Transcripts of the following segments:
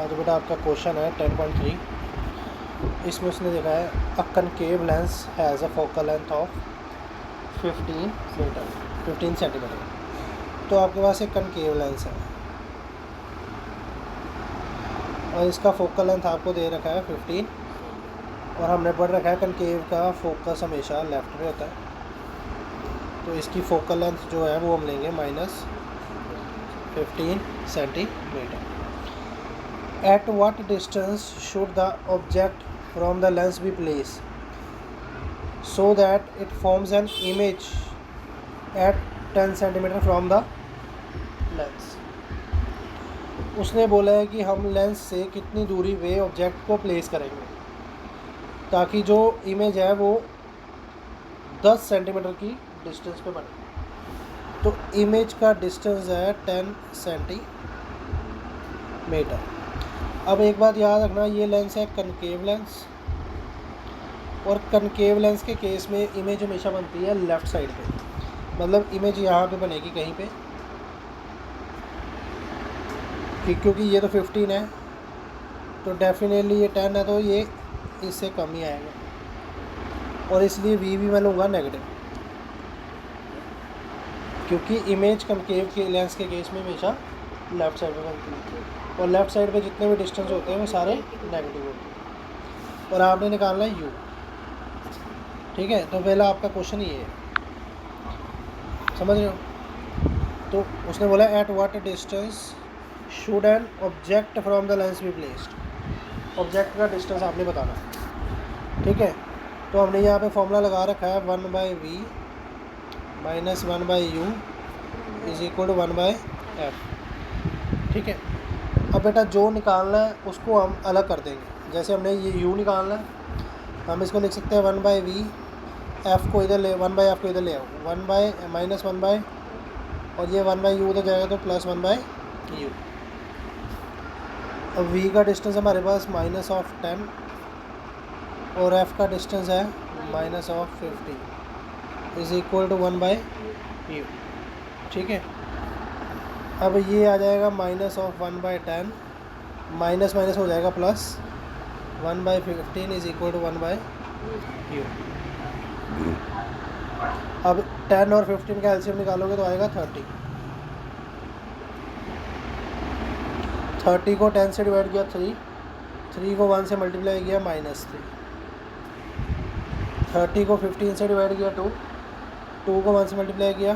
आज बेटा आपका क्वेश्चन है 10.3। इसमें उसने देखा है a concave lens has a focal length of 15 centimetre. तो आपके पास एक कनकेव लेंस है और इसका फोकल लेंथ आपको दे रखा है 15 और हमने पढ़ रखा है कनकेव का फोकस हमेशा लेफ्ट में होता है। तो इसकी फोकल लेंथ जो है वो हम लेंगे -15 centimetre. At what distance should the object from the lens be placed so that it forms an image at 10 centimeter from the lens? उसने बोला है कि हम लेंस से कितनी दूरी पे ऑब्जेक्ट को प्लेस करेंगे ताकि जो इमेज है वो 10 सेंटीमीटर की डिस्टेंस पे बने। तो इमेज का डिस्टेंस है 10 सेंटीमीटर। अब एक बात याद रखना, ये लेंस है कनकेव लेंस और कनकेव लेंस के केस में इमेज हमेशा बनती है लेफ़्ट साइड पे, मतलब इमेज यहाँ पे बनेगी कहीं पे, क्योंकि ये तो 15 है तो डेफिनेटली ये 10 है तो ये इससे कम ही आएगा और इसलिए वी भी मैं लूँगा नेगेटिव, क्योंकि इमेज कनकेव के लेंस के केस में हमेशा लेफ़्ट साइड पे बनती है और लेफ़्ट साइड पे जितने भी डिस्टेंस होते हैं वो सारे नेगेटिव होते हैं और आपने निकालना है यू। ठीक है, तो पहला आपका क्वेश्चन ये है, समझ रहे हो? तो उसने बोला at what distance should an object from the lens be placed. Object का डिस्टेंस आपने बताना है। ठीक है, तो हमने यहाँ पे फॉर्मूला लगा रखा है 1/v minus 1/u is equal to 1/f। ठीक है, अब बेटा जो निकालना है उसको हम अलग कर देंगे। जैसे हमने ये u निकालना है, हम इसको लिख सकते हैं 1/v, f को इधर ले 1/f को इधर ले आओ, 1/- और ये 1/u उधर जाएगा तो +1/u। अब v का डिस्टेंस हमारे पास -10 और f का डिस्टेंस है -15 इज इक्वल टू 1/u। ठीक है, अब ये आ जाएगा -1/10, माइनस माइनस हो जाएगा plus 1/15 is equal to 1/u। अब 10 और 15 का एलसीएम निकालोगे तो आएगा 30। 30 को 10 से डिवाइड किया 3 को 1 से मल्टीप्लाई किया -3, 30 को 15 से डिवाइड किया 2 को 1 से मल्टीप्लाई किया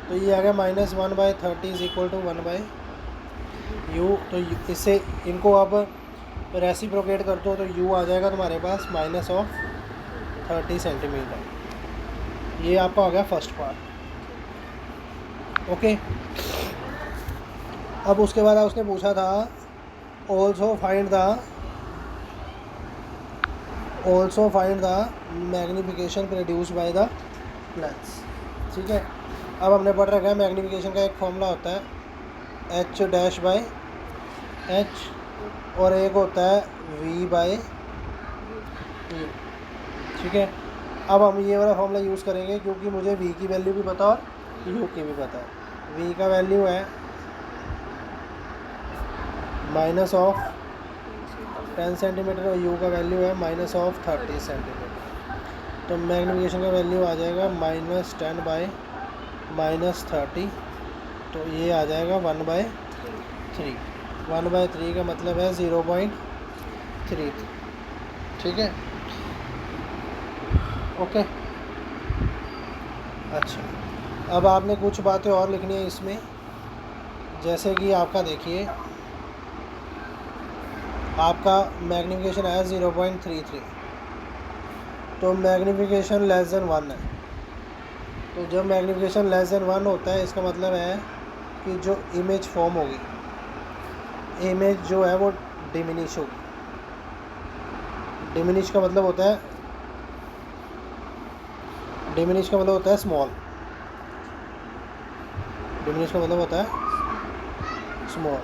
तो ये आ गया -1/30 इज इक्वल टू 1/u। तो इससे इनको अब रेसिप्रोकेट कर दो तो u आ जाएगा तुम्हारे पास -30 सेंटीमीटर। ये आपका हो गया फर्स्ट पार्ट। ओके, अब उसके बाद उसने पूछा था also find the magnification produce by the lens. ठीक है, अब हमने पढ़ रखा है मैग्नीफिकेशन का एक फॉर्मूला होता है h' बाय h और एक होता है v/u। ठीक है, अब हम ये वाला फॉर्मूला यूज़ करेंगे क्योंकि मुझे v की वैल्यू भी पता और u की भी पता है। v का वैल्यू है -10 सेंटीमीटर और u का वैल्यू है -30 सेंटीमीटर। तो मैग्नीफिकेशन का वैल्यू आ जाएगा -10 - 30, तो ये आ जाएगा 1/3। 1/3 का मतलब है 0.3। ठीक है, ओके। अच्छा, अब आपने कुछ बातें और लिखनी है इसमें, जैसे कि आपका देखिए आपका मैग्नीफिकेशन है 0.33, तो मैग्नीफिकेशन <1 है। तो जब मैग्नीफिकेशन <1 होता है इसका मतलब है कि जो इमेज फॉर्म होगी, इमेज जो है वो डिमिनिश होगी। डिमिनिश का मतलब होता है स्मॉल। डिमिनिश का मतलब होता है स्मॉल।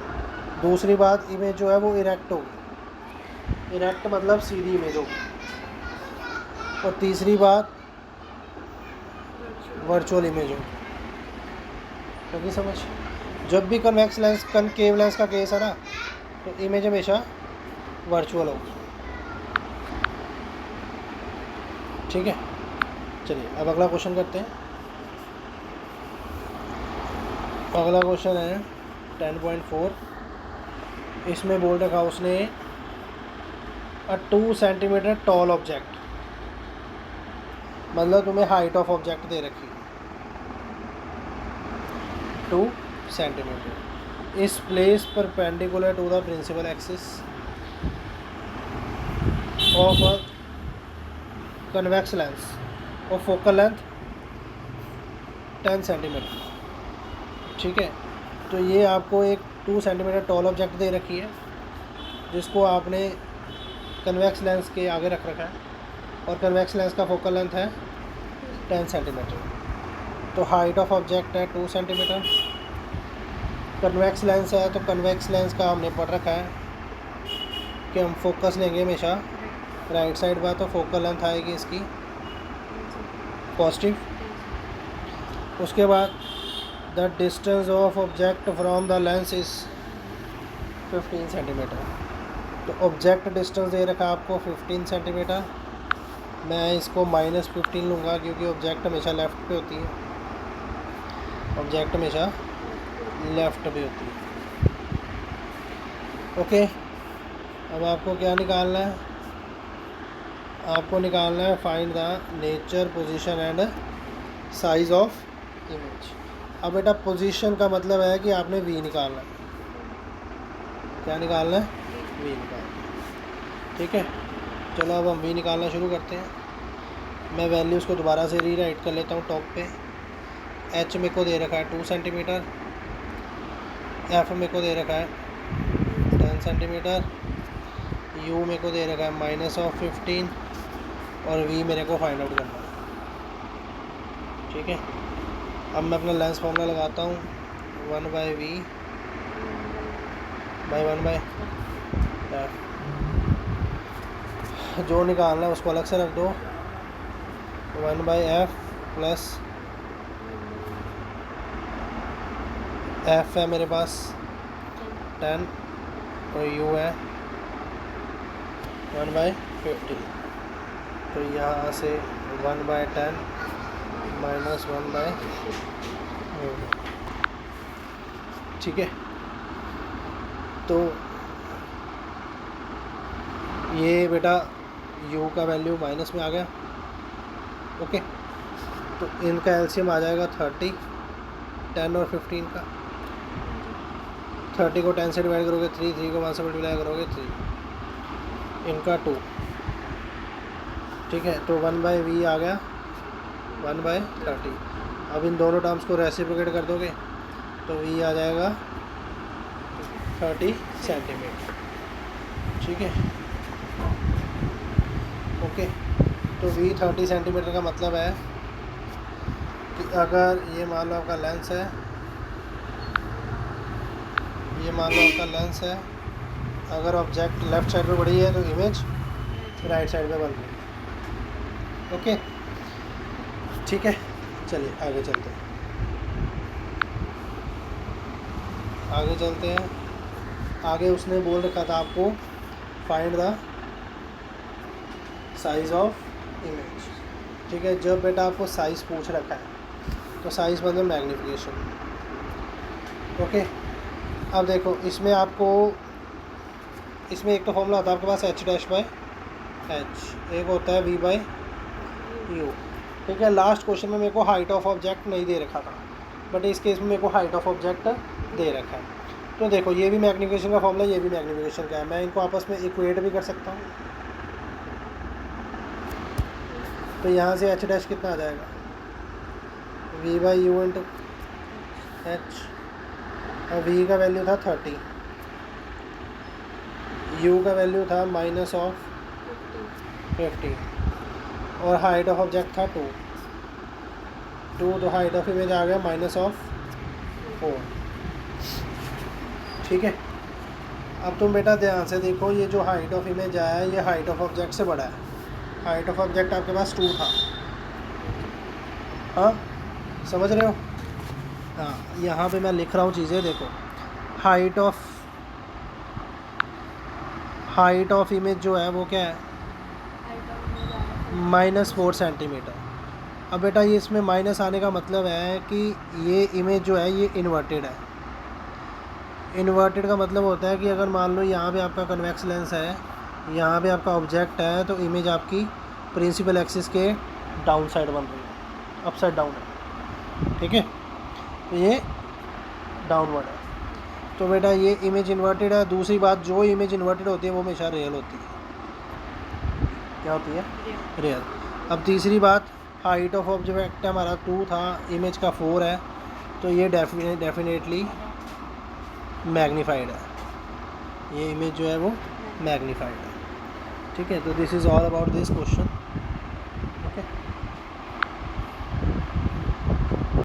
दूसरी बात, इमेज जो है वो इरेक्ट होगी। इरेक्ट मतलब सीधी इमेज होगी। और तीसरी बात वर्चुअल इमेज होगी। क्योंकि समझ, जब भी कन्वेक्स लेंस कनकेव लेंस का केस है ना, तो इमेज हमेशा वर्चुअल होगी। ठीक है, चलिए अब अगला क्वेश्चन करते हैं। अगला क्वेश्चन है 10.4। इसमें बोल रखा उसने अ 2 सेंटीमीटर टॉल ऑब्जेक्ट, मतलब तुम्हें हाइट ऑफ ऑब्जेक्ट दे रखी 2 सेंटीमीटर इस place perpendicular to the principal axis of a convex lens और फोकल लेंथ 10 सेंटीमीटर। ठीक है, तो ये आपको एक 2 सेंटीमीटर टॉल ऑब्जेक्ट दे रखी है जिसको आपने कन्वेक्स लेंस के आगे रख रखा है और कन्वेक्स लेंस का फोकल लेंथ है 10 सेंटीमीटर। तो हाइट ऑफ ऑब्जेक्ट है 2 सेंटीमीटर। कन्वेक्स लेंस है तो कन्वेक्स लेंस का हमने पढ़ रखा है कि हम फोकस लेंगे हमेशा राइट साइड पर, तो फोकल लेंथ आएगी इसकी पॉजिटिव। उसके बाद the distance of object from the lens is 15 centimetre. तो ऑब्जेक्ट डिस्टेंस दे रखा आपको 15 सेंटीमीटर। मैं इसको -15 लूँगा क्योंकि ऑब्जेक्ट हमेशा लेफ़्ट पे होती है, ऑब्जेक्ट हमेशा लेफ़्ट पे होती है। ओके, अब आपको क्या निकालना है? आपको निकालना है find the nature, position and size of image. अब बेटा पोजीशन का मतलब है कि आपने वी निकालना है। क्या निकालना है? वी निकालना है। ठीक है, चलो अब हम वी निकालना शुरू करते हैं। मैं वैल्यूज़ को दोबारा से रीराइट कर लेता हूँ टॉप पे। एच मेरे को दे रखा है 2 सेंटीमीटर, एफ मेरे को दे रखा है 10 सेंटीमीटर, यू मेरे को दे रखा है -15 और वी मेरे को फाइंड आउट करना है। ठीक है, अब मैं अपना लेंस फॉर्मूला लगाता हूँ 1/v/1/f। जो निकालना है उसको अलग से रख दो। 1/f प्लस f है मेरे पास 10 और u है 1/50। तो यहाँ से 1/10 -1/, ठीक है। तो ये बेटा u का वैल्यू माइनस में आ गया। ओके, तो इनका एलसीएम आ जाएगा 30, 10 और 15 का। 30 को 10 से डिवाइड करोगे 3, 3 को 1 से मल्टीप्लाई करोगे 3, इनका 2। ठीक है, तो 1/v आ गया 1/30। अब इन दोनों टर्म्स को रेसिप्रोकेट कर दोगे तो v आ जाएगा 30 सेंटीमीटर। ठीक है, ओके। तो v 30 सेंटीमीटर का मतलब है कि अगर ये मान लो आपका लेंस है, ये मान लो आपका लेंस है, अगर ऑब्जेक्ट लेफ़्ट साइड पे बढ़ी है तो इमेज राइट साइड पे बन रही है। ओके, ठीक है, चलिए आगे चलते हैं। आगे चलते हैं। आगे उसने बोल रखा था आपको find the size of image. ठीक है, जब बेटा आपको साइज़ पूछ रखा है तो साइज़ मतलब मैग्नीफिकेशन। ओके, अब देखो इसमें आपको, इसमें एक तो फॉर्मूला होता है आपके पास h'/h, एक होता है v/u। ठीक है, लास्ट क्वेश्चन में मेरे को हाइट ऑफ ऑब्जेक्ट नहीं दे रखा था, बट इस केस में मेरे को हाइट ऑफ ऑब्जेक्ट दे रखा है। तो देखो ये भी मैग्नीफिकेशन का फॉर्मूला, ये भी मैग्नीफिकेशन का है। मैं इनको आपस में इक्वेट भी कर सकता हूँ। तो यहाँ से h' कितना आ जाएगा? v/u into h। और v का वैल्यू था 30, u का वैल्यू था -15 और हाइट ऑफ ऑब्जेक्ट था 2, तो हाइट ऑफ इमेज आ गया -4। ठीक है, अब तुम बेटा ध्यान से देखो, ये जो हाइट ऑफ इमेज आया है ये हाइट ऑफ ऑब्जेक्ट से बड़ा है। हाइट ऑफ ऑब्जेक्ट आपके पास 2 था, हाँ समझ रहे हो? हाँ, यहाँ पे मैं लिख रहा हूँ चीज़ें, देखो height of height of image जो है वो क्या है, -4 सेंटीमीटर। अब बेटा ये इसमें माइनस आने का मतलब है कि ये इमेज जो है ये इन्वर्टेड है। इन्वर्टेड का मतलब होता है कि अगर मान लो यहाँ पे आपका कन्वेक्स लेंस है, यहाँ पे आपका ऑब्जेक्ट है, तो इमेज आपकी प्रिंसिपल एक्सिस के डाउन साइड बन रही है, अपसाइड डाउन है, ठीक है, तो ये डाउनवर्ड है। तो बेटा ये इमेज इन्वर्टेड है। दूसरी बात, जो इमेज इन्वर्टेड होती है वो हमेशा रियल होती है। क्या होती है? रियल। अब तीसरी बात, हाइट ऑफ ऑब्जेक्ट हमारा 2 था, इमेज का 4 है, तो ये डेफिनेटली मैग्नीफाइड है। ये इमेज जो है वो मैग्नीफाइड है, ठीक है। तो this is all about this question.